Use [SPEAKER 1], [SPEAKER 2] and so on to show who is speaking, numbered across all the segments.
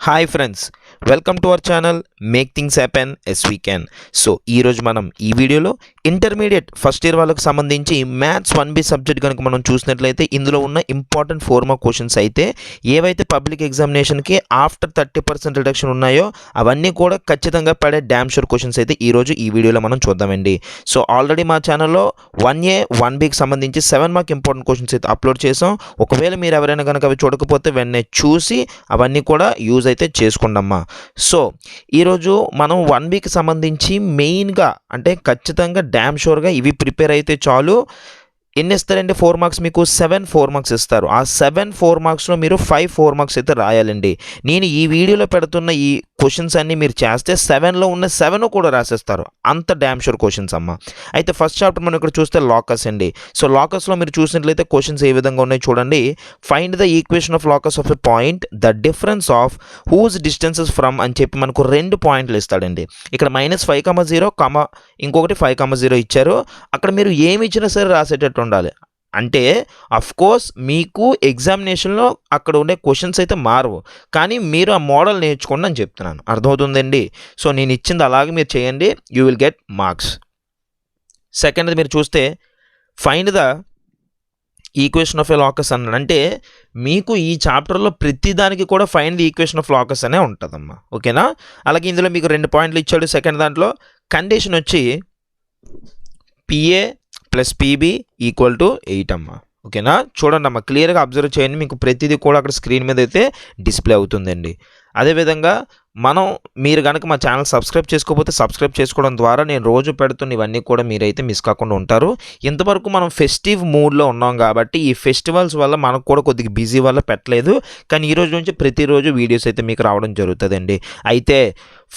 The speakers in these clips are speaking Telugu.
[SPEAKER 1] Hi friends, welcome to our channel make things happen as we can. So ఈరోజు మనం ఈ వీడియోలో ఇంటర్మీడియట్ ఫస్ట్ ఇయర్ వాళ్ళకి సంబంధించి మ్యాథ్స్ 1B సబ్జెక్ట్ కనుక మనం చూసినట్లయితే ఇందులో ఉన్న ఇంపార్టెంట్ 4 మార్క్ క్వశ్చన్స్ అయితే ఏవైతే పబ్లిక్ ఎగ్జామినేషన్కి ఆఫ్టర్ 30% రిడక్షన్ ఉన్నాయో అవన్నీ కూడా ఖచ్చితంగా పడే డ్యామ్ షూర్ క్వశ్చన్స్ అయితే ఈరోజు ఈ వీడియోలో మనం చూద్దామండి. సో ఆల్రెడీ మా ఛానల్లో 1A 1Bకి సంబంధించి 7 మార్క్ ఇంపార్టెంట్ క్వశ్చన్స్ అయితే అప్లోడ్ చేసాం. ఒకవేళ మీరు ఎవరైనా కనుక అవి చూడకపోతే వెంటనే చూసి అవన్నీ కూడా యూజ్ అయితే చేసుకోండమ్మా. సో ఈరోజు మనం 1Bకి సంబంధించి మెయిన్గా అంటే ఖచ్చితంగా డ్యామ్ షూర్గా ఇవి ప్రిపేర్ అయితే చాలు. ఎన్ని ఇస్తారండి? 4 మార్క్స్ మీకు 7 4 మార్క్స్ ఇస్తారు. ఆ 7 4 మార్క్స్లో మీరు 5 4 మార్క్స్ అయితే రాయాలండి. నేను ఈ వీడియోలో పెడుతున్న ఈ క్వశ్చన్స్ అన్నీ మీరు చేస్తే 7లో ఉన్న 7 కూడా రాసేస్తారు. అంత డ్యామ్ షూర్ క్వశ్చన్స్ అమ్మ. అయితే ఫస్ట్ చాప్టర్ మనం ఇక్కడ చూస్తే లాకస్ అండి. సో లాకస్లో మీరు చూసినట్లయితే క్వశ్చన్స్ ఏ విధంగా ఉన్నాయో చూడండి. Find the equation of locus of a point, the difference of whose distances from అని చెప్పి మనకు 2 పాయింట్లు ఇస్తాడండి. ఇక్కడ -5,0, ఇంకొకటి 5,0 ఇచ్చారు. అక్కడ మీరు ఏమి ఇచ్చినా సరే రాసేటట్టు ఉండాలి. అంటే కోర్స్ మీకు ఎగ్జామినేషన్లో అక్కడ ఉండే క్వశ్చన్స్ అయితే మారవు, కానీ మీరు ఆ మోడల్ నేర్చుకోండి అని చెప్తున్నాను. అర్థమవుతుందండి? సో నేను ఇచ్చింది అలాగే మీరు చేయండి, యూ విల్ గెట్ మార్క్స్. సెకండ్ది మీరు చూస్తే find the equation of a locus అన్నాడు. అంటే మీకు ఈ చాప్టర్లో ప్రతి దానికి కూడా find the equation of locus అనే ఉంటుందమ్మా. ఓకేనా? అలాగే ఇందులో మీకు 2 పాయింట్లు ఇచ్చాడు. సెకండ్ దాంట్లో కండిషన్ వచ్చి PA + PB = 8 అమ్మ. ఓకేనా? చూడండి అమ్మ, క్లియర్గా అబ్జర్వ్ చేయండి. మీకు ప్రతిదీ కూడా అక్కడ స్క్రీన్ మీద అయితే డిస్ప్లే అవుతుందండి. అదేవిధంగా మీరు కనుక మా ఛానల్ సబ్స్క్రైబ్ చేసుకోకపోతే సబ్స్క్రైబ్ చేసుకోవడం ద్వారా నేను రోజు పెడుతున్న ఇవన్నీ కూడా మీరైతే మిస్ కాకుండా ఉంటారు. ఇంతవరకు మనం ఫెస్టివ్ మూడ్లో ఉన్నాం కాబట్టి ఈ ఫెస్టివల్స్ వల్ల మనకు కూడా కొద్దిగా బిజీ వల్ల పెట్టలేదు, కానీ ఈరోజు నుంచి ప్రతిరోజు వీడియోస్ అయితే మీకు రావడం జరుగుతుందండి. అయితే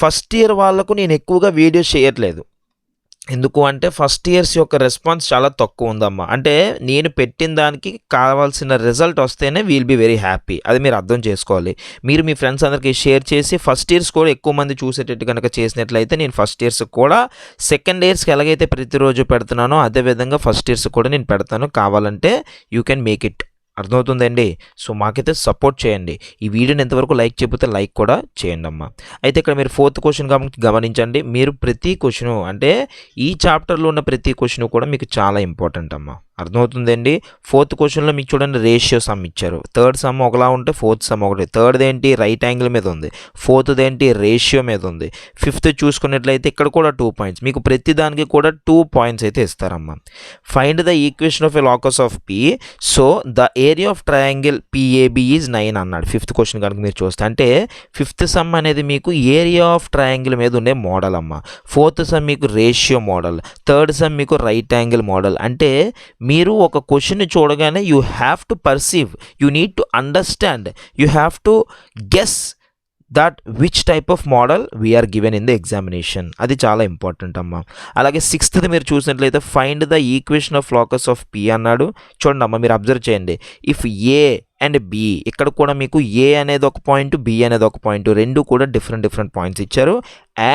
[SPEAKER 1] ఫస్ట్ ఇయర్ వాళ్ళకు నేను ఎక్కువగా వీడియోస్ చేయట్లేదు. ఎందుకు అంటే ఫస్ట్ ఇయర్స్ యొక్క రెస్పాన్స్ చాలా తక్కువ ఉందమ్మా. అంటే నేను పెట్టిన దానికి కావాల్సిన రిజల్ట్ వస్తేనే వీల్ బీ వెరీ హ్యాపీ. అది మీరు అర్థం చేసుకోవాలి. మీరు మీ ఫ్రెండ్స్ అందరికీ షేర్ చేసి ఫస్ట్ ఇయర్స్ కూడా ఎక్కువ మంది చూసేటట్టు కనుక చేసినట్లయితే నేను ఫస్ట్ ఇయర్స్ కూడా సెకండ్ ఇయర్స్కి ఎలాగైతే ప్రతిరోజు పెడుతున్నానో అదేవిధంగా ఫస్ట్ ఇయర్స్ కూడా నేను పెడతాను. కావాలంటే యూ కెన్ మేక్ ఇట్. అర్థమవుతుందండి? సో మాకైతే సపోర్ట్ చేయండి. ఈ వీడియోని ఎంతవరకు లైక్ చేయకపోతే లైక్ కూడా చేయండి అమ్మా. అయితే ఇక్కడ మీరు 4th క్వశ్చన్ గమనించండి. మీరు ప్రతి క్వశ్చను అంటే ఈ చాప్టర్లో ఉన్న ప్రతి క్వశ్చన్ కూడా మీకు చాలా ఇంపార్టెంట్ అమ్మా. అర్థమవుతుందండి? 4th క్వశ్చన్లో మీకు చూడండి రేషియో సమ్ ఇచ్చారు. 3rd సమ్ ఒకలా ఉంటే 4th సమ్ ఒకటి. 3rd ఏంటి? రైట్ యాంగిల్ మీద ఉంది. 4th ఏంటి? రేషియో మీద ఉంది. 5th చూసుకున్నట్లయితే ఇక్కడ కూడా 2 పాయింట్స్. మీకు ప్రతి దానికి కూడా 2 పాయింట్స్ అయితే ఇస్తారమ్మా. Find the equation of a locus of P. So the area of triangle PAB is 9 అన్నాడు. 5th క్వశ్చన్ కనుక మీరు చూస్తే అంటే 5th సమ్ అనేది మీకు ఏరియా ఆఫ్ ట్రయాంగిల్ మీద ఉండే మోడల్ అమ్మ. 4th సమ్ మీకు రేషియో మోడల్. 3rd సమ్ మీకు రైట్ యాంగిల్ మోడల్. అంటే మీరు ఒక క్వశ్చన్ని చూడగానే you have to perceive, you need to understand, you have to guess that which type of model we are given in the examination. అది చాలా ఇంపార్టెంట్ అమ్మా. అలాగే 6th మీరు చూసినట్లయితే find the equation of locus of P అన్నాడు. చూడండి అమ్మా, మీరు అబ్జర్వ్ చేయండి. ఇఫ్ A అండ్ B, ఇక్కడ కూడా మీకు A అనేది ఒక పాయింట్, B అనేది ఒక పాయింట్, రెండు కూడా డిఫరెంట్ పాయింట్స్ ఇచ్చారు.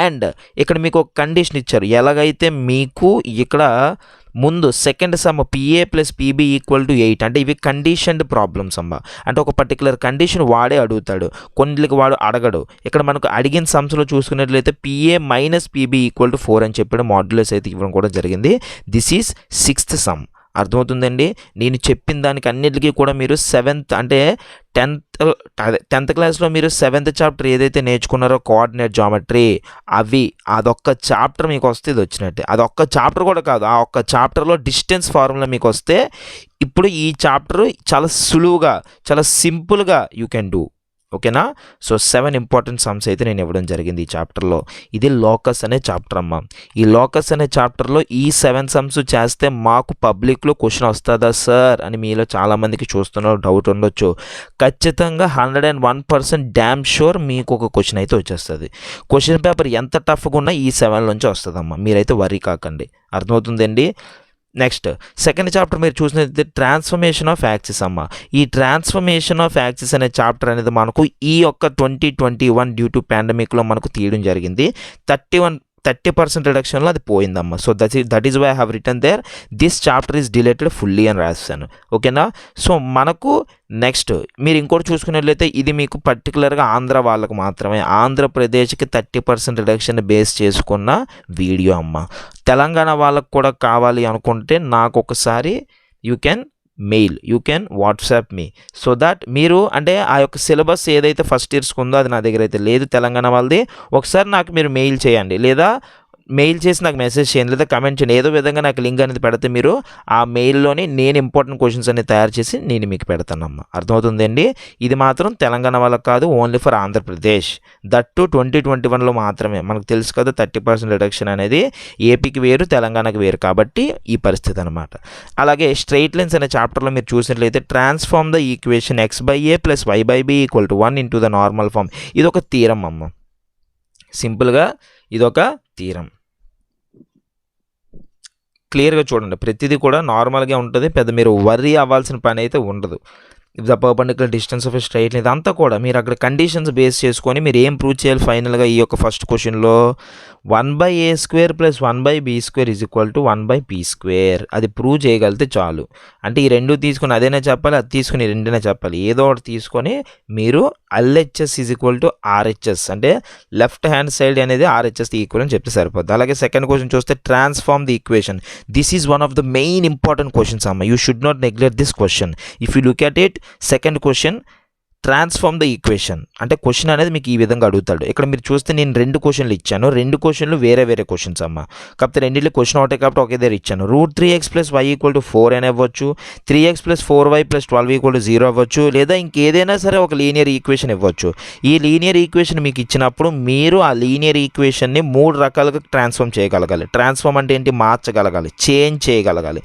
[SPEAKER 1] అండ్ ఇక్కడ మీకు ఒక కండిషన్ ఇచ్చారు. ఎలాగైతే మీకు ఇక్కడ ముందు సెకండ్ సమ్ PA + PB = 8 అంటే ఇవి కండిషన్డ్ ప్రాబ్లమ్స్ అమ్మ. అంటే ఒక పర్టికులర్ కండిషన్ వాడే అడుగుతాడు, కొన్నిటికి వాడు అడగడు. ఇక్కడ మనకు అడిగిన సమ్స్లో చూసుకున్నట్లయితే PA - PB = 4 అని చెప్పడం మాడ్యులస్ అయితే ఇవ్వడం కూడా జరిగింది. This is 6th some. అర్థమవుతుందండి? నేను చెప్పిన దానికి అన్నిటికీ కూడా మీరు 7th అంటే 10th క్లాస్లో మీరు 7th చాప్టర్ ఏదైతే నేర్చుకున్నారో కోఆర్డినేట్ జామెట్రీ, అదొక్క చాప్టర్ మీకు వస్తే ఇది వచ్చినట్టే. అదొక్క చాప్టర్ కూడా కాదు, ఆ ఒక్క చాప్టర్లో డిస్టెన్స్ ఫార్ములా మీకు వస్తే ఇప్పుడు ఈ చాప్టర్ చాలా సులువుగా చాలా సింపుల్గా యూ కెన్ డూ. ఓకేనా? సో 7 ఇంపార్టెంట్ సమ్స్ అయితే నేను ఇవ్వడం జరిగింది ఈ చాప్టర్లో. ఇది లోకస్ అనే చాప్టర్ అమ్మ. ఈ లోకస్ అనే చాప్టర్లో ఈ 7 సమ్స్ చేస్తే మాకు పబ్లిక్లో క్వశ్చన్ వస్తుందా సార్ అని మీలో చాలామందికి చూస్తున్నారు, డౌట్ ఉండొచ్చు. ఖచ్చితంగా 101% డ్యామ్ షూర్ మీకు ఒక క్వశ్చన్ అయితే వచ్చేస్తుంది. క్వశ్చన్ పేపర్ ఎంత టఫ్గా ఉన్నా ఈ 7 నుంచి వస్తుందమ్మా. మీరైతే వరీ కాకండి. అర్థమవుతుందండి? నెక్స్ట్ సెకండ్ చాప్టర్ మీరు చూసినట్లయితే ట్రాన్స్ఫర్మేషన్ ఆఫ్ యాక్సిస్ అమ్మ. ఈ ట్రాన్స్ఫర్మేషన్ ఆఫ్ యాక్సిస్ అనే చాప్టర్ అనేది మనకు ఈ యొక్క 2021 డ్యూ టు పాండమిక్లో మనకు తీయడం జరిగింది. 31 30% రిడక్షన్లో అది పోయిందమ్మా. So that is why I have written there this chapter is deleted fully అని రాశాను. ఓకేనా. సో మనకు నెక్స్ట్ మీరు ఇంకోటి చూసుకున్నట్లయితే ఇది మీకు పర్టికులర్గా ఆంధ్ర వాళ్ళకు మాత్రమే, ఆంధ్రప్రదేశ్కి 30% రిడక్షన్ బేస్ చేసుకున్న వీడియో అమ్మ. తెలంగాణ వాళ్ళకు కూడా కావాలి అనుకుంటే నాకు ఒకసారి you can WhatsApp me so that మీరు అంటే ఆ యొక్క సిలబస్ ఏదైతే ఫస్ట్ ఇయర్స్కి ఉందో అది నా దగ్గర అయితే లేదు తెలంగాణ వాళ్ళది. ఒకసారి నాకు మీరు మెయిల్ చేయండి, లేదా మెయిల్ చేసి నాకు మెసేజ్ చేయండి, లేదా కమెంట్ చేయండి. ఏదో విధంగా నాకు లింక్ అనేది పెడితే మీరు ఆ మెయిల్లోని నేను ఇంపార్టెంట్ క్వశ్చన్స్ అనేది తయారు చేసి నేను మీకు పెడతానమ్మా. అర్థమవుతుందండి. ఇది మాత్రం తెలంగాణ వాళ్ళకి కాదు, only for Andhra Pradesh. That to 2021లో మాత్రమే. మనకు తెలుసు కదా 30% రిడక్షన్ అనేది ఏపీకి వేరు తెలంగాణకి వేరు, కాబట్టి ఈ పరిస్థితి అనమాట. అలాగే స్ట్రైట్ లైన్స్ అనే చాప్టర్లో మీరు చూసినట్లయితే transform the equation x/a + y/b = 1 into the normal form. ఇది ఒక థీరం అమ్మ. సింపుల్గా ఇదొక థీరం. క్లియర్గా చూడండి, ప్రతిదీ కూడా నార్మల్గా ఉంటుంది, పెద్ద మీరు వర్రీ అవ్వాల్సిన పని అయితే ఉండదు. The perpendicular distance of a straight line ఇదంతా కూడా మీరు అక్కడ కండిషన్స్ బేస్ చేసుకొని మీరు ఏం ప్రూవ్ చేయాలి ఫైనల్గా ఈ యొక్క ఫస్ట్ క్వశ్చన్లో 1/a² + 1/b² = 1/p². అది ప్రూవ్ చేయగలిగితే చాలు. అంటే ఈ రెండు తీసుకొని అదేనా చెప్పాలి, అది తీసుకుని రెండైనా చెప్పాలి, ఏదో ఒకటి తీసుకొని మీరు LHS = RHS అంటే లెఫ్ట్ హ్యాండ్ సైడ్ అనేది RHS ఈక్వల్ అని చెప్తే సరిపోద్ది. అలాగే సెకండ్ క్వశ్చన్ చూస్తే transform the equation. This is one of the main important questions అమ్మ. You should not neglect this question. If you look at it, second question transform the equation అంటే క్వశ్చన్ అనేది మీకు ఈ విధంగా అడుగుతాడు. ఇక్కడ మీరు చూస్తే నేను 2 క్వశ్చన్లు ఇచ్చాను, 2 క్వశ్చన్లు వేరే క్వశ్చన్స్ అమ్మ. కాకపోతే రెండింటిలో క్వశ్చన్ ఒకటే కాబట్టి ఒకే దగ్గర ఇచ్చాను. √3x + y = 4 అని అవ్వచ్చు, 3x + 4y + 12 = 0 అవ్వచ్చు, లేదా ఇంకేదైనా సరే ఒక లీనియర్ ఈక్వేషన్ ఇవ్వచ్చు. ఈ లీనియర్ ఈక్వేషన్ మీకు ఇచ్చినప్పుడు మీరు ఆ లీనియర్ ఈక్వేషన్ని 3 రకాలుగా ట్రాన్స్ఫార్మ్ చేయగలగాలి. ట్రాన్స్ఫార్మ్ అంటే ఏంటి, మార్చగలగాలి, చేంజ్ చేయగలగాలి.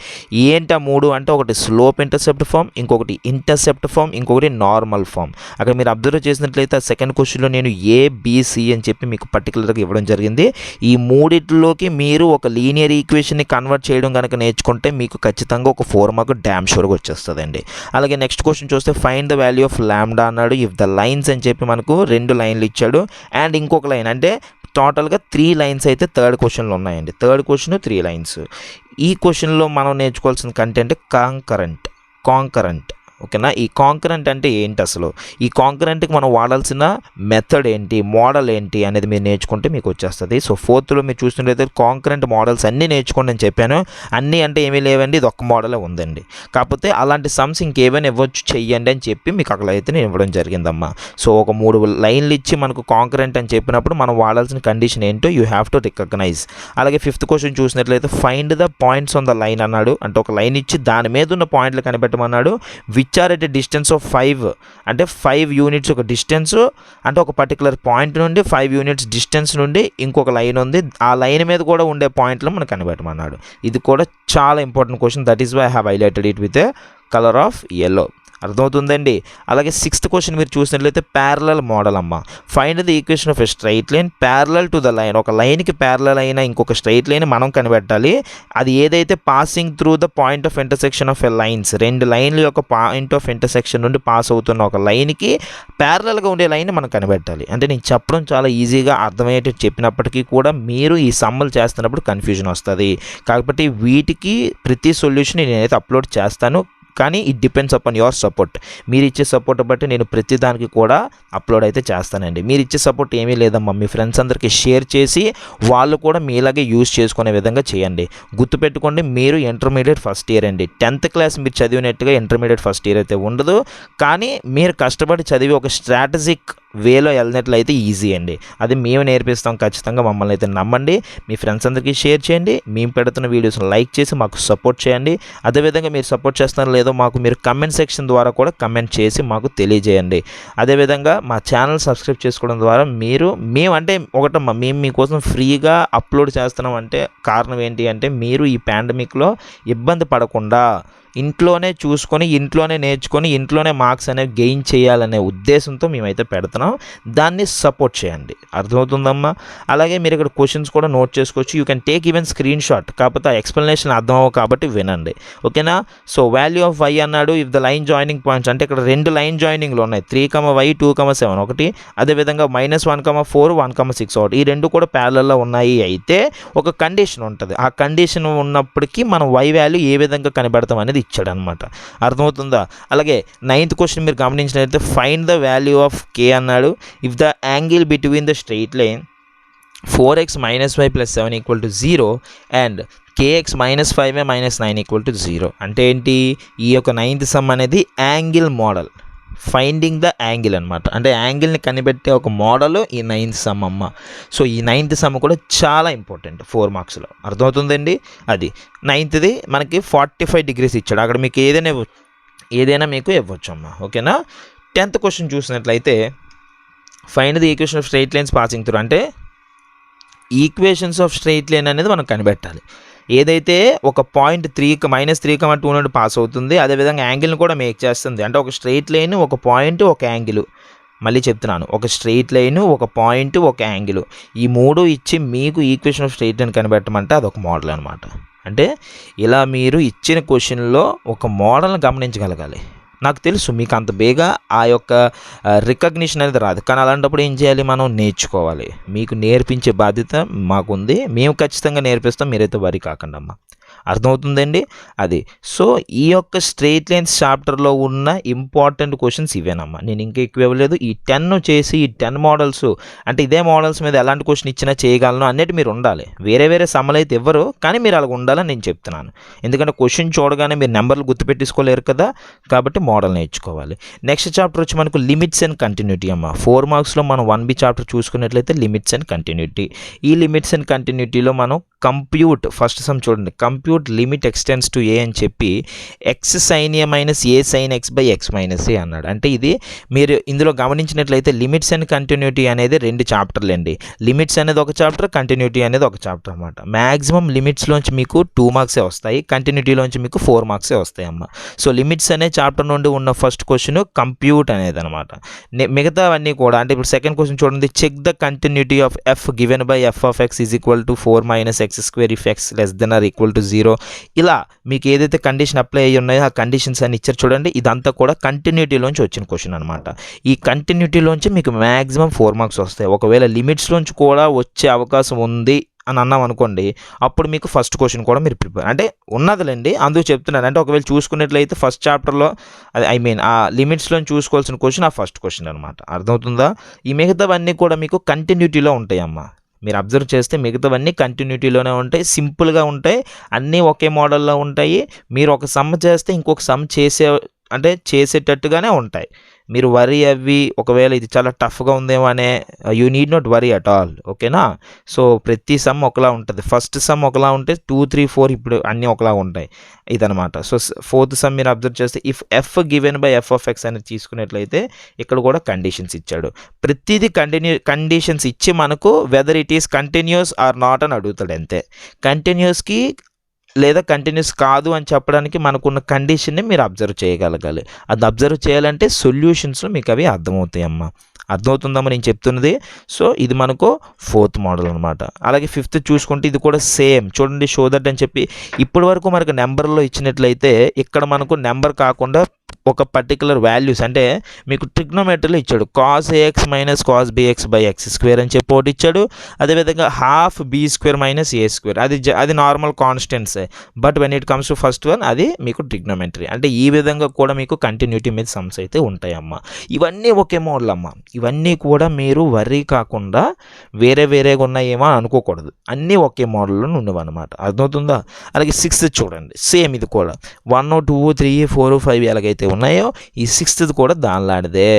[SPEAKER 1] ఏంటి ఆ 3 అంటే ఒకటి స్లోప్ ఇంటర్సెప్ట్ ఫామ్, ఇంకొకటి ఇంటర్సెప్ట్ ఫామ్, ఇంకొకటి నార్మల్ ఫామ్. అక్కడ మీరు అబ్జర్వ్ చేసినట్లయితే ఆ సెకండ్ క్వశ్చన్లో నేను ABC అని చెప్పి మీకు పర్టికులర్గా ఇవ్వడం జరిగింది. ఈ మూడిట్లోకి మీరు ఒక లీనియర్ ఈక్వేషన్ని కన్వర్ట్ చేయడం కనుక నేర్చుకుంటే మీకు ఖచ్చితంగా ఒక 4 మార్క్ డ్యామ్ షూర్గా వచ్చేస్తుందండి. అలాగే నెక్స్ట్ క్వశ్చన్ చూస్తే find the value of lambda అన్నాడు. ఇఫ్ ద లైన్స్ అని చెప్పి మనకు 2 లైన్లు ఇచ్చాడు అండ్ ఇంకొక లైన్, అంటే టోటల్గా 3 లైన్స్ అయితే థర్డ్ క్వశ్చన్లో ఉన్నాయండి. Third question 3 lines. ఈ క్వశ్చన్లో మనం నేర్చుకోవాల్సిన కంటెంట్ కాంకరెంట్. ఓకేనా. ఈ కాంకరెంట్ అంటే ఏంటి, అసలు ఈ కాంకరెంట్కి మనం వాడాల్సిన మెథడ్ ఏంటి, మోడల్ ఏంటి అనేది మీరు నేర్చుకుంటే మీకు వచ్చేస్తుంది. సో 4th మీరు చూసినట్లయితే కాంకరెంట్ మోడల్స్ అన్నీ నేర్చుకోండి అని చెప్పాను. అన్నీ అంటే ఏమీ లేవండి, ఇది ఒక్క మోడలే ఉందండి. కాకపోతే అలాంటి సమ్స్ ఇంకేమైనా ఇవ్వచ్చు చెయ్యండి అని చెప్పి మీకు అక్కడ అయితే నేను ఇవ్వడం జరిగిందమ్మా. సో ఒక 3 లైన్లు ఇచ్చి మనకు కాంకరెంట్ అని చెప్పినప్పుడు మనం వాడాల్సిన కండిషన్ ఏంటో యూ హ్యావ్ టు రికగ్నైజ్. అలాగే 5th క్వశ్చన్ చూసినట్లయితే find the points on the line అన్నాడు. అంటే ఒక లైన్ ఇచ్చి దాని మీద ఉన్న పాయింట్లు కనిపెట్టమన్నాడు. Which are at distance of 5 అంటే 5 యూనిట్స్ ఒక డిస్టెన్స్, అంటే ఒక పర్టికులర్ పాయింట్ నుండి 5 యూనిట్స్ డిస్టెన్స్ నుండి ఇంకొక లైన్ ఉంది, ఆ లైన్ మీద కూడా ఉండే పాయింట్లు మనకు కనిపెట్టమన్నాడు. ఇది కూడా చాలా important question. That is why I have highlighted it with a colour of yellow. అర్థమవుతుందండి. అలాగే 6th క్వశ్చన్ మీరు చూసినట్లయితే ప్యారలల్ మోడల్ అమ్మ. Find the equation of a straight line parallel to the line. ఒక లైన్కి ప్యారలల్ అయిన ఇంకొక స్ట్రైట్ లైన్ మనం కనిపెట్టాలి. అది ఏదైతే passing through the point of intersection of a lines, 2 లైన్ల యొక్క పాయింట్ ఆఫ్ ఇంటర్సెక్షన్ నుండి పాస్ అవుతున్న ఒక లైన్కి ప్యారలల్గా ఉండే లైన్ మనం కనిపెట్టాలి. అంటే నేను చెప్పడం చాలా ఈజీగా అర్థమయ్యేటట్టు చెప్పినప్పటికీ కూడా మీరు ఈ సమ్మలు చేస్తున్నప్పుడు కన్ఫ్యూజన్ వస్తుంది. కాబట్టి వీటికి ప్రతి సొల్యూషన్ నేనైతే అప్లోడ్ చేస్తాను, కానీ it depends upon your support. మీరు ఇచ్చే సపోర్ట్ బట్టి నేను ప్రతి దానికి కూడా అప్లోడ్ అయితే చేస్తానండి. మీరు ఇచ్చే సపోర్ట్ ఏమీ లేదమ్మా, మీ ఫ్రెండ్స్ అందరికీ షేర్ చేసి వాళ్ళు కూడా మీలాగే యూజ్ చేసుకునే విధంగా చేయండి. గుర్తుపెట్టుకోండి, మీరు ఇంటర్మీడియట్ ఫస్ట్ ఇయర్ అండి. 10th క్లాస్ మీరు చదివినట్టుగా ఇంటర్మీడియట్ ఫస్ట్ ఇయర్ అయితే ఉండదు. కానీ మీరు కష్టపడి చదివి ఒక స్ట్రాటజిక్ వేలో వెళ్ళినట్లయితే ఈజీ అండి. అది మేము నేర్పిస్తాం ఖచ్చితంగా, మమ్మల్ని అయితే నమ్మండి. మీ ఫ్రెండ్స్ అందరికీ షేర్ చేయండి, మేము పెడుతున్న వీడియోస్ని లైక్ చేసి మాకు సపోర్ట్ చేయండి. అదేవిధంగా మీరు సపోర్ట్ చేస్తారో లేదో మాకు మీరు కమెంట్ సెక్షన్ ద్వారా కూడా కమెంట్ చేసి మాకు తెలియజేయండి. అదేవిధంగా మా ఛానల్ సబ్స్క్రైబ్ చేసుకోవడం ద్వారా మేము మీకోసం ఫ్రీగా అప్లోడ్ చేస్తున్నాం. అంటే కారణం ఏంటి అంటే మీరు ఈ పాండమిక్లో ఇబ్బంది పడకుండా ఇంట్లోనే చూసుకొని ఇంట్లోనే నేర్చుకొని ఇంట్లోనే మార్క్స్ అనేవి గెయిన్ చేయాలనే ఉద్దేశంతో మేమైతే పెడుతున్నాం. దాన్ని సపోర్ట్ చేయండి. అర్థమవుతుందమ్మా? అలాగే మీరు ఇక్కడ క్వశ్చన్స్ కూడా నోట్ చేసుకోవచ్చు. You can take even screen shot. కాకపోతే ఆ ఎక్స్ప్లెనేషన్ అర్థం అవ్వవు కాబట్టి వినండి. ఓకేనా? సో వాల్యూ ఆఫ్ వై అన్నాడు. If the line joining points అంటే ఇక్కడ 2 లైన్ జాయినింగ్లు ఉన్నాయి. 3, y 2, 7 ఒకటి, అదేవిధంగా -1, 4, 1, 6 ఒకటి. ఈ రెండు కూడా ప్యారలల్లో ఉన్నాయి. అయితే ఒక కండిషన్ ఉంటుంది. ఆ కండిషన్ ఉన్నప్పటికీ మనం y వాల్యూ ఏ విధంగా కనిపెడతాం అనేది ఇచ్చాడు అనమాట. అర్థమవుతుందా? అలాగే 9th క్వశ్చన్ మీరు గమనించినట్లయితే find the value of k అన్నాడు. If the angle between the straight line 4x - y + 7 = 0 and kx - 5y - 9 = 0. అంటే ఏంటి? ఈ యొక్క 9th సమ్ అనేది angle model, finding the angle అనమాట. అంటే యాంగిల్ని కనిపెట్టే ఒక మోడల్ ఈ 9th సమ్ అమ్మ. సో ఈ 9th సమ్ కూడా చాలా ఇంపార్టెంట్ 4 మార్క్స్లో. అర్థమవుతుందండి? అది 9thది మనకి 45 degrees ఇచ్చాడు. అక్కడ మీకు ఏదైనా మీకు ఇవ్వచ్చు అమ్మ. ఓకేనా? 10th క్వశ్చన్ చూసినట్లయితే find the equation of straight lines passing through. అంటే ఈక్వేషన్స్ ఆఫ్ స్ట్రెయిట్ లైన్ అనేది మనం కనిపెట్టాలి. ఏదైతే ఒక పాయింట్ -3,2 నుండి పాస్ అవుతుంది, అదేవిధంగా యాంగిల్ని కూడా మేక్ చేస్తుంది. అంటే ఒక స్ట్రెయిట్ లైన్, ఒక పాయింట్, ఒక యాంగిల్. మళ్ళీ చెప్తున్నాను, ఒక స్ట్రెయిట్ లైన్, ఒక పాయింట్, ఒక యాంగిల్. ఈ 3 ఇచ్చి మీకు ఈక్వేషన్ ఆఫ్ స్ట్రెయిట్ లైన్ కనిపెట్టమంటే అదొక మోడల్ అనమాట. అంటే ఇలా మీరు ఇచ్చిన క్వశ్చన్లో ఒక మోడల్ని గమనించగలగాలి. నాకు తెలుసు మీకు అంత బేగా ఆ యొక్క రికగ్నిషన్ అనేది రాదు, కానీ అలాంటప్పుడు ఏం చేయాలి? మనం నేర్చుకోవాలి. మీకు నేర్పించే బాధ్యత మాకుంది. మేము ఖచ్చితంగా నేర్పిస్తాం, మీరైతే వరి కాకండి అమ్మ. అర్థమవుతుందండి? అది. సో ఈ యొక్క స్ట్రెయిట్ లైన్స్ చాప్టర్లో ఉన్న ఇంపార్టెంట్ క్వశ్చన్స్ ఇవేనమ్మా. నేను ఇంకా ఎక్కువ ఇవ్వలేదు. ఈ 10 చేసి ఈ 10 మోడల్స్ అంటే ఇదే మోడల్స్ మీద ఎలాంటి క్వశ్చన్ ఇచ్చినా చేయగలను అన్నట్టు మీరు ఉండాలి. వేరే సమ్మలు అయితే ఇవ్వరు, కానీ మీరు అలాగ ఉండాలని నేను చెప్తున్నాను. ఎందుకంటే క్వశ్చన్ చూడగానే మీరు నెంబర్లు గుర్తుపెట్టేసుకోలేరు కదా, కాబట్టి మోడల్ నేర్చుకోవాలి. నెక్స్ట్ చాప్టర్ వచ్చి మనకు లిమిట్స్ అండ్ కంటిన్యూటీ అమ్మ. 4 మార్క్స్లో మనం 1B చాప్టర్ చూసుకున్నట్లయితే లిమిట్స్ అండ్ కంటిన్యూటీ. ఈ లిమిట్స్ అండ్ కంటిన్యూటీలో మనం కంప్యూట్ ఫస్ట్ సమ్ చూడండి. కంప్యూట్ లిమిట్ ఎక్స్టెండ్స్ టు ఏ అని చెప్పి x sin a - a sin x / x - a అన్నాడు. అంటే ఇది మీరు ఇందులో గమనించినట్లయితే లిమిట్స్ అండ్ కంటిన్యూటీ అనేది 2 చాప్టర్లు అండి. లిమిట్స్ అనేది ఒక చాప్టర్, కంటిన్యూటీ అనేది ఒక చాప్టర్ అనమాట. మ్యాక్సిమం లిమిట్స్లోంచి మీకు 2 మార్క్సే వస్తాయి, కంటిన్యూటీలోంచి మీకు 4 మార్క్సే వస్తాయి అమ్మ. సో లిమిట్స్ అనే చాప్టర్ నుండి ఉన్న ఫస్ట్ క్వశ్చన్ కంప్యూట్ అనేది అనమాట. మిగతావన్నీ కూడా అంటే ఇప్పుడు సెకండ్ క్వశ్చన్ చూడండి. Check the continuity of f given by f of x = 4 - x² if x <= 0. ఇలా మీకు ఏదైతే కండిషన్ అప్లై అయ్యి ఉన్నాయో ఆ కండిషన్స్ అని ఇచ్చారు చూడండి. ఇదంతా కూడా కంటిన్యూటీలోంచి వచ్చిన క్వశ్చన్ అనమాట. ఈ కంటిన్యూటీలోంచి మీకు మ్యాక్సిమం 4 మార్క్స్ వస్తాయి. ఒకవేళ లిమిట్స్లోంచి కూడా వచ్చే అవకాశం ఉంది అని అన్నాం అనుకోండి, అప్పుడు మీకు ఫస్ట్ క్వశ్చన్ కూడా మీరు ప్రిపేర్ అంటే ఉన్నదిలేండి, అందుకు చెప్తున్నాను. అంటే ఒకవేళ చూసుకున్నట్లయితే ఫస్ట్ చాప్టర్లో అది ఆ లిమిట్స్లో చూసుకోవాల్సిన క్వశ్చన్ ఆ ఫస్ట్ క్వశ్చన్ అనమాట. అర్థమవుతుందా? ఈ మిగతావన్నీ కూడా మీకు కంటిన్యూటీలో ఉంటాయి అమ్మ. మీరు అబ్జర్వ్ చేస్తే మిగతావన్నీ కంటిన్యూటీలోనే ఉంటాయి, సింపుల్గా ఉంటాయి, అన్నీ ఒకే మోడల్లో ఉంటాయి. మీరు ఒక సమ్ చేస్తే ఇంకొక సమ్ చేసేటట్టుగానే ఉంటాయి. మీరు వరీ అవి ఒకవేళ ఇది చాలా టఫ్గా ఉందేమో అనే you need not worry at all. ఓకేనా? సో ప్రతి సమ్ ఒకలా ఉంటుంది. ఫస్ట్ సమ్ ఒకలా ఉంటే 2, 3, 4 ఇప్పుడు అన్నీ ఒకలా ఉంటాయి ఇదనమాట. సో 4th సమ్ మీరు అబ్జర్వ్ చేస్తే if f given by f of x అనేది తీసుకున్నట్లయితే ఇక్కడ కూడా కండిషన్స్ ఇచ్చాడు. ప్రతిదీ కండిషన్స్ ఇచ్చి మనకు whether it is continuous or not అని అడుగుతాడు అంతే. కంటిన్యూస్కి లేదా కంటిన్యూస్ కాదు అని చెప్పడానికి మనకున్న కండిషన్ని మీరు అబ్జర్వ్ చేయగలగాలి. అది అబ్జర్వ్ చేయాలంటే సొల్యూషన్స్లో మీకు అవి అర్థమవుతాయి అమ్మ. అర్థమవుతుందమ్మా నేను చెప్తున్నది? సో ఇది మనకు 4th మోడల్ అనమాట. అలాగే 5th చూసుకుంటే ఇది కూడా సేమ్ చూడండి. షో దట్ అని చెప్పి ఇప్పటి వరకు మనకు నెంబర్లో ఇచ్చినట్లయితే ఇక్కడ మనకు నెంబర్ కాకుండా ఒక పర్టికులర్ వాల్యూస్ అంటే మీకు ట్రిగ్నోమెట్రీలో ఇచ్చాడు. cos ax - cos bx / x² అని చెప్పి ఒకటి ఇచ్చాడు. అదేవిధంగా ½ b² - a². అది నార్మల్ కాన్స్టెంట్సే, but when it comes to first one అది మీకు ట్రిగ్నోమెట్రీ. అంటే ఈ విధంగా కూడా మీకు కంటిన్యూటీ మీద సమ్స్ అయితే ఉంటాయమ్మా. ఇవన్నీ ఒకే మోడల్ అమ్మ. ఇవన్నీ కూడా మీరు వర్రీ కాకుండా వేరేగా ఉన్నాయేమో అనుకోకూడదు. అన్నీ ఒకే మోడల్లో ఉండవన్నమాట. అర్థమవుతుందా? అలాగే 6th చూడండి. సేమ్ ఇది కూడా 1, 2, 3, 4, 5 ఎలాగైతే ఉన్నాయో ఈ 6th కూడా దానిలాంటిదే.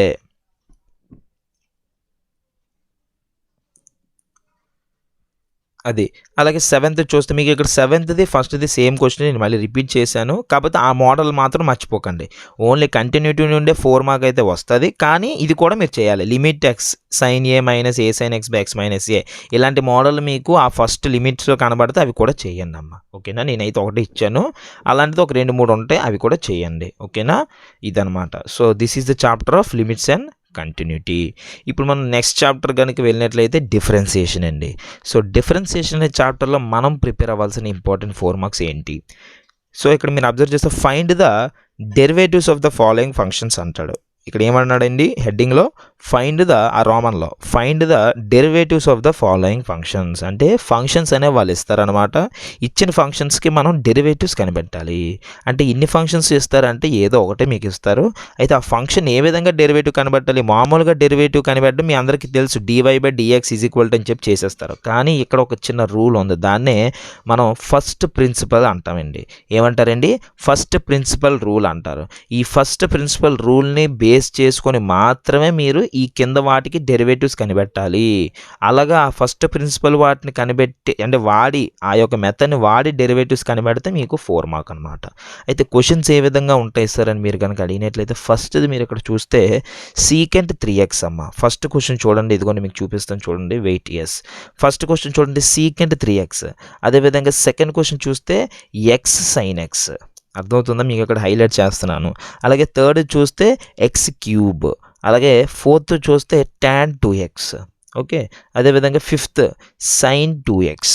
[SPEAKER 1] అది. అలాగే సెవెంత్ చూస్తే మీకు ఇక్కడ సెవెంత్‌ది, ఫస్ట్‌ది సేమ్ క్వెషన్ నేను మళ్ళీ రిపీట్ చేశాను. కాకపోతే ఆ మోడల్ మాత్రం మర్చిపోకండి. ఓన్లీ కంటిన్యూటీ నుండే 4 మార్క్ అయితే వస్తది. కానీ ఇది కూడా మీరు చేయాలి. Limit x sin a minus a sin x by x minus a ఇలాంటి మోడల్ మీకు ఆ ఫస్ట్ లిమిట్స్‌లో కనబడితే అవి కూడా చేయండమ్మా. ఓకేనా? నేనైతే ఒకటే ఇచ్చాను. అలాంటిది ఒక 2, 3 ఉంటాయి. అవి కూడా చేయండి. ఓకేనా? ఇదనమాట. So, this is the chapter of limits and continuity. ఇప్పుడు మనం నెక్స్ట్ చాప్టర్ కనుక వెళ్ళినట్లయితే డిఫరెన్సియేషన్ అండి. సో, డిఫరెన్సియేషన్ అనే చాప్టర్లో మనం ప్రిపేర్ అవ్వాల్సిన ఇంపార్టెంట్ 4 మార్క్స్ ఏంటి? సో, ఇక్కడ మీరు అబ్జర్వ్ చేస్తే find the derivatives of the following functions అంటాడు. ఇక్కడ ఏమన్నాడండి హెడ్డింగ్లో ఫైండ్ ద రోమన్లో find the derivatives of the following functions అంటే ఫంక్షన్స్ అనే వాళ్ళు ఇస్తారనమాట. ఇచ్చిన ఫంక్షన్స్కి మనం డెరివేటివ్స్ కనిపెట్టాలి. అంటే ఇన్ని ఫంక్షన్స్ ఇస్తారంటే ఏదో ఒకటే మీకు ఇస్తారు. అయితే ఆ ఫంక్షన్ ఏ విధంగా డెరివేటివ్ కనిపెట్టాలి? మామూలుగా డెరివేటివ్ కనిపెట్టడం మీ అందరికీ తెలుసు, dy by dx is equal to అని చెప్పి చేసేస్తారు. కానీ ఇక్కడ ఒక చిన్న రూల్ ఉంది. దాన్నే మనం ఫస్ట్ ప్రిన్సిపల్ అంటామండి. ఏమంటారండి? ఫస్ట్ ప్రిన్సిపల్ రూల్ అంటారు. ఈ ఫస్ట్ ప్రిన్సిపల్ రూల్ని బేస్ చేసుకొని మాత్రమే మీరు ఈ కింద వాటికి డెరివేటివ్స్ కనిపెట్టాలి. అలాగా ఫస్ట్ ప్రిన్సిపల్ వాటిని కనిపెట్టి అంటే వాడి ఆ యొక్క మెథడ్ని వాడి డెరివేటివ్స్ కనిపెడితే మీకు 4 మార్క్ అనమాట. అయితే క్వశ్చన్స్ ఏ విధంగా ఉంటాయి సార్ అని మీరు కనుక అడిగినట్లయితే ఫస్ట్ది మీరు ఇక్కడ చూస్తే సీకెంట్ 3x అమ్మ. ఫస్ట్ క్వశ్చన్ చూడండి, ఇదిగోండి మీకు చూపిస్తాను చూడండి, వెయిట్ ఎస్. ఫస్ట్ క్వశ్చన్ చూడండి సీకెంట్ 3x. అదేవిధంగా సెకండ్ క్వశ్చన్ చూస్తే ఎక్స్ సైన్ ఎక్స్. అర్థమవుతుందా? మీకు ఇక్కడ హైలైట్ చేస్తున్నాను. అలాగే థర్డ్ చూస్తే ఎక్స్ క్యూబ్. అలాగే ఫోర్త్ చూస్తే tan 2x. ఓకే, అదేవిధంగా fifth sine 2x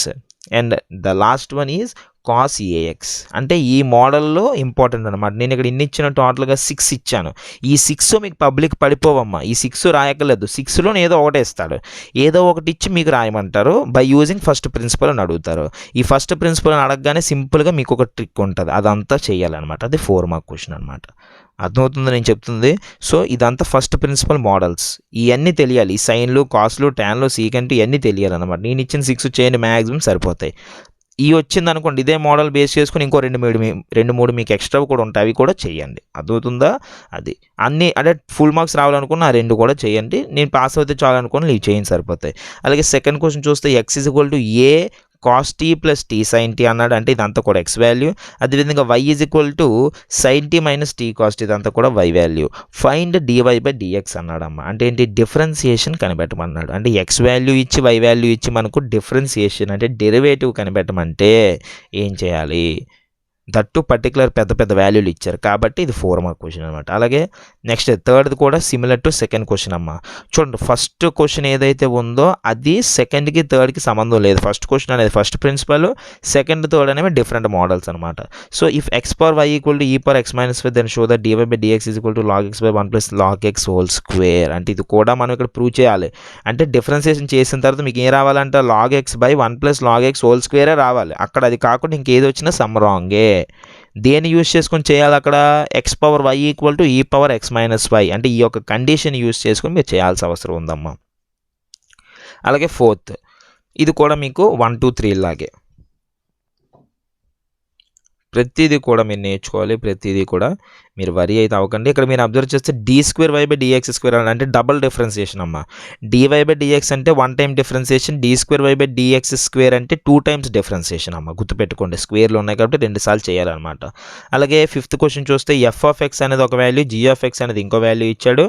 [SPEAKER 1] and the last one is cos a x. అంటే ఈ మోడల్లో ఇంపార్టెంట్ అనమాట. నేను ఇక్కడ ఇన్ని ఇచ్చిన టోటల్గా 6 ఇచ్చాను. ఈ 6 మీకు పబ్లిక్ పడిపోవమ్మా. ఈ 6 రాయకలేదు. 6లో ఏదో ఒకటే ఇస్తాడు. ఏదో ఒకటి ఇచ్చి మీకు రాయమంటారు. బై యూజింగ్ ఫస్ట్ ప్రిన్సిపల్ అని అడుగుతారు. ఈ ఫస్ట్ ప్రిన్సిపల్ అని అడగగానే సింపుల్గా మీకు ఒక ట్రిక్ ఉంటుంది, అదంతా చేయాలన్నమాట. అది 4 మార్క్ క్వశ్చన్ అనమాట. అర్థమవుతుంది నేను చెప్తుంది? సో, ఇదంతా ఫస్ట్ ప్రిన్సిపల్ మోడల్స్. ఇవన్నీ తెలియాలి. ఈ సైన్లు, కాస్లు, ట్యాన్లు, సీకెంట్ ఇవన్నీ తెలియాలన్నమాట. నేను ఇచ్చిన 6 చేయండి, మ్యాక్సిమం సరిపోతాయి. ఈ వచ్చింది అనుకోండి, ఇదే మోడల్ బేస్ చేసుకుని ఇంకో 2-3 మీకు ఎక్స్ట్రా కూడా ఉంటాయి, అవి కూడా చేయండి. అర్థమవుతుందా? అది అన్నీ అంటే ఫుల్ మార్క్స్ రావాలనుకున్న ఆ 2 కూడా చేయండి. నేను పాస్ అయితే చాలనుకుని ఇవి చేయండి, సరిపోతాయి. అలాగే సెకండ్ క్వశ్చన్ చూస్తే x is equal to a cos t plus t sin t అన్నాడు. అంటే ఇదంతా కూడా ఎక్స్ వాల్యూ. అదేవిధంగా y is equal to sin t minus t cost, ఇదంతా కూడా y value. Find d y by d x అన్నాడమ్మ. అంటే ఏంటి? డిఫరెన్సియేషన్ కనిపెట్టమన్నాడు. అంటే ఎక్స్ వాల్యూ ఇచ్చి వై వాల్యూ ఇచ్చి మనకు డిఫరెన్సియేషన్ అంటే డెరివేటివ్ కనిపెట్టమంటే ఏం చేయాలి? దట్టు పర్టికులర్ పెద్ద పెద్ద వాల్యూలు ఇచ్చారు కాబట్టి ఇది 4 మార్క్ క్వశ్చన్ అనమాట. అలాగే నెక్స్ట్ థర్డ్ది కూడా సిమిలర్ టు సెకండ్ క్వశ్చన్ అమ్మ. చూడండి, ఫస్ట్ క్వశ్చన్ ఏదైతే ఉందో అది సెకండ్కి థర్డ్కి సంబంధం లేదు. ఫస్ట్ క్వశ్చన్ అనేది ఫస్ట్ ప్రిన్సిపల్, సెకండ్ థర్డ్ అనేవి డిఫరెంట్ మోడల్స్ అనమాట. So if x power y equal to e power x minus y then show that d y by d x is equal to log x by 1 plus log x whole square. అంటే ఇది కూడా మనం ఇక్కడ ప్రూవ్ చేయాలి. అంటే డిఫరెన్సియేషన్ చేసిన తర్వాత మీకు ఏం రావాలంటే log x by 1 plus log x whole స్క్వేరే రావాలి. అక్కడ అది కాకుండా ఇంకేది వచ్చినా సమ్ రాంగే. దేన్ని యూజ్ చేసుకొని చేయాలి? అక్కడ x power y equal to e power x minus y. అంటే ఈ యొక్క కండిషన్ యూజ్ చేసుకొని మీరు చేయాల్సిన అవసరం ఉందమ్మా. అలాగే ఫోర్త్, ఇది కూడా మీకు 1, 2, 3 లాగే ప్రతిదీ కూడా మీరు నేర్చుకోవాలి. ప్రతిదీ కూడా మీరు వరి అయితే అవ్వకండి. ఇక్కడ మీరు అబ్జర్వ్ చేస్తే d square y by dx square అంటే డబల్ డిఫరెన్సియేషన్ అమ్మ. డివై బై డిఎక్స్ అంటే 1 time differentiation, d square y by dx square అంటే 2 టైమ్స్ డిఫరెన్సియేషన్ అమ్మ. గుర్తుపెట్టుకోండి, స్క్వేర్లు ఉన్నాయి కాబట్టి 2 సార్లు చేయాలన్నమాట. అలాగే ఫిఫ్త్ క్వశ్చన్ చూస్తే ఎఫ్ ఆఫ్ ఎక్స్ అనేది ఒక వాల్యూ, జీ ఆఫ్ ఎక్స్ అనేది ఇంకో వాల్యూ ఇచ్చాడు.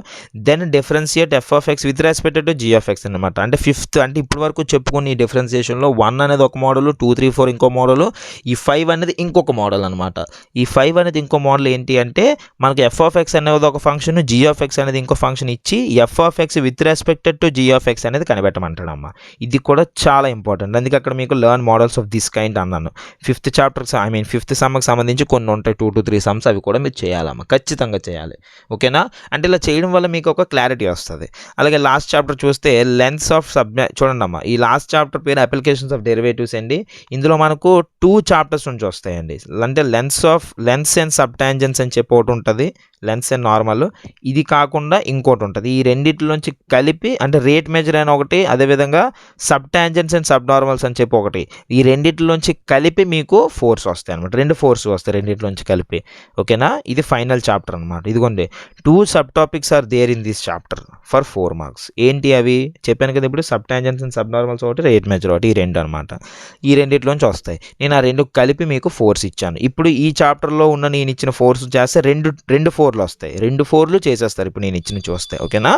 [SPEAKER 1] Then differentiate f of x with respect to g of x అనమాట. అంటే ఫిఫ్త్ అంటే ఇప్పటి వరకు చెప్పుకుని ఈ డిఫరెన్సియేషన్లో 1 అనేది ఒక మోడల్, 2, 3, 4 ఇంకో మోడల్, ఈ 5 అనేది ఇంకొక మోడల్ అనమాట. ఈ 5 అనేది ఇంకో మోడల్ ఏంటి అంటే మనకి ఎఫ్ ఆఫ్ ఎక్స్ అనేది ఒక ఫంక్షన్, జీ ఆఫ్ ఎక్స్ అనేది ఇంకో ఫంక్షన్ ఇచ్చి f of x with respected to g of x అనేది కనిపెట్టమంటాడమ్మ. ఇది కూడా చాలా ఇంపార్టెంట్. అందుకే అక్కడ మీకు learn models of this kind అన్నాను. ఫిఫ్త్ సమ్కి సంబంధించి కొన్ని ఉంటాయి, 2 to 3 సమ్స్, అవి కూడా మీరు చేయాలమ్మ, ఖచ్చితంగా చేయాలి. ఓకేనా? అంటే ఇలా చేయడం వల్ల మీకు ఒక క్లారిటీ వస్తుంది. అలాగే లాస్ట్ చాప్టర్ చూస్తే లెన్స్ ఆఫ్ చూడండి అమ్మ, ఈ లాస్ట్ చాప్టర్ పేరు అప్లికేషన్స్ ఆఫ్ డెరివేటివ్స్ అండి. ఇందులో మనకు 2 చాప్టర్స్ నుంచి వస్తాయండి. అంటే లెన్స్ అండ్ సబ్ టాంజెన్స్ అని చెప్పి ఒకటి ఉంటుంది, లెన్స్ అండ్ నార్మల్. ఇది కాకుండా ఇంకోటి ఉంటుంది. ఈ రెండిట్లోంచి కలిపి అంటే రేట్ మెజర్ అని ఒకటి, అదేవిధంగా sub tangents and sub normals అని చెప్పి ఒకటి, ఈ రెండిట్లోంచి కలిపి మీకు ఫోర్స్ వస్తాయి అనమాట. 2 ఫోర్స్ వస్తాయి రెండిట్లోంచి కలిపి. ఓకేనా, ఇది ఫైనల్ చాప్టర్ అనమాట. ఇదిగోండి 2 sub topics are there in this chapter for 4 marks. ఏంటి అవి చెప్పాను కదా ఇప్పుడు, sub tangents and sub normals ఒకటి, రేట్ మెజర్ ఒకటి, ఈ 2 అనమాట. ఈ రెండిట్లోంచి వస్తాయి. నేను ఆ 2 కలిపి మీకు ఫోర్స్ ఇచ్చాను. ఇప్పుడు ఈ చాప్టర్లో ఉన్న నేను ఇచ్చిన ఫోర్స్ చేస్తే రెండు 4లు వస్తాయి. 2 4లు చేసేస్తారు ఇప్పుడు నేను ఇచ్చిన చూస్తే. ఓకేనా,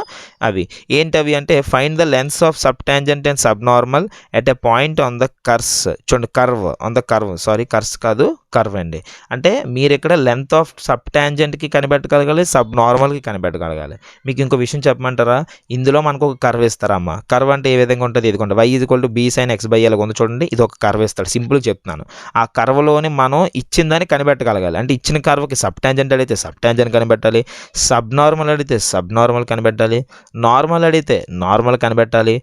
[SPEAKER 1] అవి ఏంటవి అంటే find the lengths of sub tangent and sub normal at a point on the curves. చూడండి, curve on the curve, sorry curves కాదు కర్వ్ అండి. అంటే మీరు ఇక్కడ లెంత్ ఆఫ్ సబ్ టాంజెంట్కి కనిపెట్టగలగాలి, సబ్ నార్మల్కి కనిపెట్టగలగాలి. మీకు ఇంకో విషయం చెప్పమంటారా, ఇందులో మనకు ఒక కర్వ్ ఇస్తారమ్మా. కర్వ్ అంటే ఏ విధంగా ఉంటుంది, ఇదిగోండి y = b sin x / l ఉంది చూడండి. ఇది ఒక కర్వ్ ఇస్తాడు, సింపుల్గా చెప్తున్నాను. ఆ కర్వ్లోని మనం ఇచ్చిన దాన్ని కనిపెట్టగలగాలి. అంటే ఇచ్చిన కర్వ్కి సబ్ టాంజెంట్ అడిగితే సబ్ టాంజెంట్ కనిపెట్టాలి, సబ్ నార్మల్ అడిగితే సబ్ నార్మల్ కనిపెట్టాలి, నార్మల్ అడిగితే నార్మల్ కనిపెట్టాలి,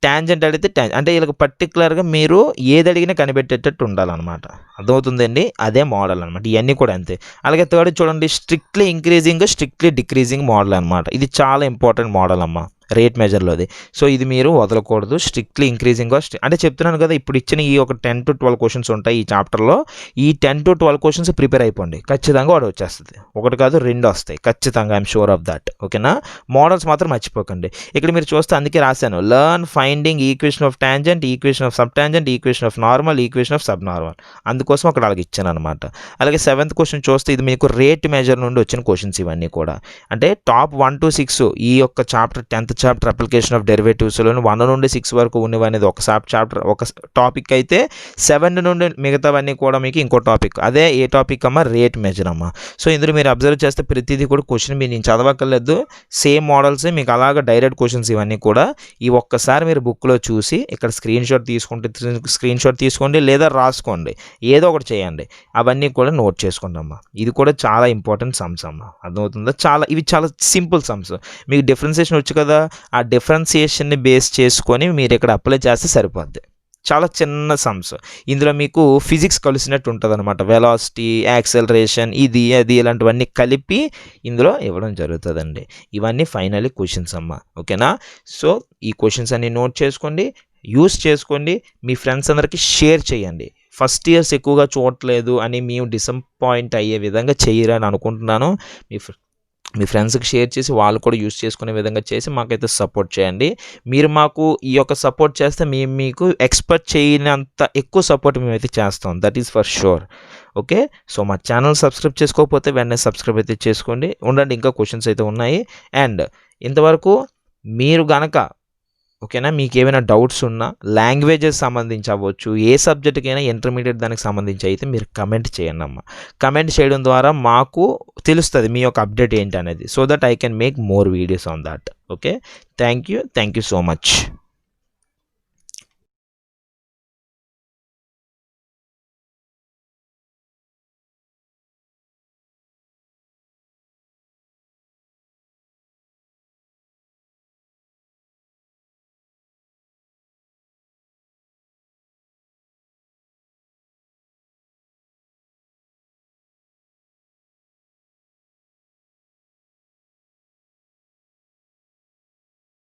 [SPEAKER 1] ట్యాంజెంట్ అడిగితే అంటే వీళ్ళకి పర్టికులర్గా మీరు ఏది అడిగినా కనిపెట్టేటట్టు ఉండాలన్నమాట. అర్థమవుతుందండి, అదే మోడల్ అనమాట. ఇవన్నీ కూడా అంతే. అలాగే థర్డ్ చూడండి, strictly increasing strictly decreasing model అనమాట. ఇది చాలా ఇంపార్టెంట్ మోడల్ అమ్మ రేట్ మెజర్లోది. సో ఇది మీరు వదలకూడదు. స్ట్రిక్ట్లీ ఇంక్రీజింగ్ అంటే చెప్తున్నాను కదా, ఇప్పుడు ఇచ్చిన ఈ ఒక 10 to 12 క్వశ్చన్స్ ఉంటాయి ఈ చాప్టర్లో. ఈ 10 to 12 క్వశ్చన్స్ ప్రిపేర్ అయిపోండి, ఖచ్చితంగా వాడు వచ్చేస్తుంది. ఒకటి కాదు 2 వస్తాయి ఖచ్చితంగా, ఐఎమ్ షూర్ ఆఫ్ దట్. ఓకేనా, మోడల్స్ మాత్రం మర్చిపోకండి. ఇక్కడ మీరు చూస్తే అందుకే రాశాను, learn finding equation of tangent, equation of sub tangent, equation of normal, equation of sub normal. అందుకోసం అక్కడ అలాగే ఇచ్చాను అనమాట. అలాగే 7th క్వశ్చన్ చూస్తే ఇది మీకు రేట్ మెజర్ నుండి వచ్చిన క్వశ్చన్స్ ఇవన్నీ కూడా. అంటే టాప్ 1 to 6 ఈ యొక్క chapter 10th chapter application of డెరివేటివ్స్లో 1 నుండి 6 వరకు ఉన్నవి అనేది ఒక చాప్టర్, ఒక టాపిక్ అయితే 7 నుండి మిగతావన్నీ కూడా మీకు ఇంకో టాపిక్. అదే ఏ టాపిక్ అమ్మా, రేట్ మెజర్ అమ్మా. సో ఇందులో మీరు అబ్జర్వ్ చేస్తే ప్రతిదీ కూడా క్వశ్చన్ మీరు నేను చదవక్కర్లేదు, సేమ్ మోడల్స్ మీకు అలాగా డైరెక్ట్ క్వశ్చన్స్ ఇవన్నీ కూడా. ఈ ఒక్కసారి మీరు బుక్లో చూసి ఇక్కడ స్క్రీన్ షాట్ తీసుకోండి లేదా రాసుకోండి, ఏదో ఒకటి చేయండి. అవన్నీ కూడా నోట్ చేసుకోండి అమ్మా. ఇది కూడా చాలా ఇంపార్టెంట్ సమ్స్ అమ్మా, అర్థమవుతుందా. ఇవి చాలా సింపుల్ సమ్స్. మీకు డిఫరెన్సియేషన్ వచ్చు కదా, ఆ డిఫరెన్సియేషన్ని బేస్ చేసుకొని మీరు ఇక్కడ అప్లై చేస్తే సరిపోద్ది. చాలా చిన్న సమ్స్. ఇందులో మీకు ఫిజిక్స్ కలిసినట్టు ఉంటుంది అనమాట. వెలాసిటీ, యాక్సెలరేషన్, ఇది అది ఇలాంటివన్నీ కలిపి ఇందులో ఇవ్వడం జరుగుతుందండి. ఇవన్నీ ఫైనల్లీ క్వశ్చన్స్ అమ్మ. ఓకేనా, సో ఈ క్వశ్చన్స్ అన్ని నోట్ చేసుకోండి, యూస్ చేసుకోండి, మీ ఫ్రెండ్స్ అందరికీ షేర్ చేయండి. ఫస్ట్ ఇయర్స్ ఎక్కువగా చూడట్లేదు అని మేము డిసప్పాయింట్ అయ్యే విధంగా చేయరని అనుకుంటున్నాను. మీ ఫ్రెండ్స్కి షేర్ చేసి వాళ్ళు కూడా యూస్ చేసుకునే విధంగా చేసి మాకైతే సపోర్ట్ చేయండి. మీరు మాకు ఈ యొక్క సపోర్ట్ చేస్తే మేము మీకు ఎక్స్పెక్ట్ చేయనంత ఎక్కువ సపోర్ట్ మేమైతే చేస్తాం, that is for sure. Okay, so మా ఛానల్ సబ్స్క్రైబ్ చేసుకోకపోతే వెంటనే సబ్స్క్రైబ్ అయితే చేసుకోండి. ఉండండి, ఇంకా క్వశ్చన్స్ అయితే ఉన్నాయి. అండ్ ఇంతవరకు మీరు గనక ఓకేనా, మీకు ఏమైనా డౌట్స్ ఉన్నా లాంగ్వేజెస్ సంబంధించి అవ్వచ్చు, ఏ సబ్జెక్ట్కైనా ఇంటర్మీడియట్ దానికి సంబంధించి అయితే మీరు కమెంట్ చేయండి అమ్మ. కమెంట్ చేయడం ద్వారా మాకు తెలుస్తుంది మీ యొక్క అప్డేట్ ఏంటి అనేది, so that I can make more videos on that. Okay, thank you so much.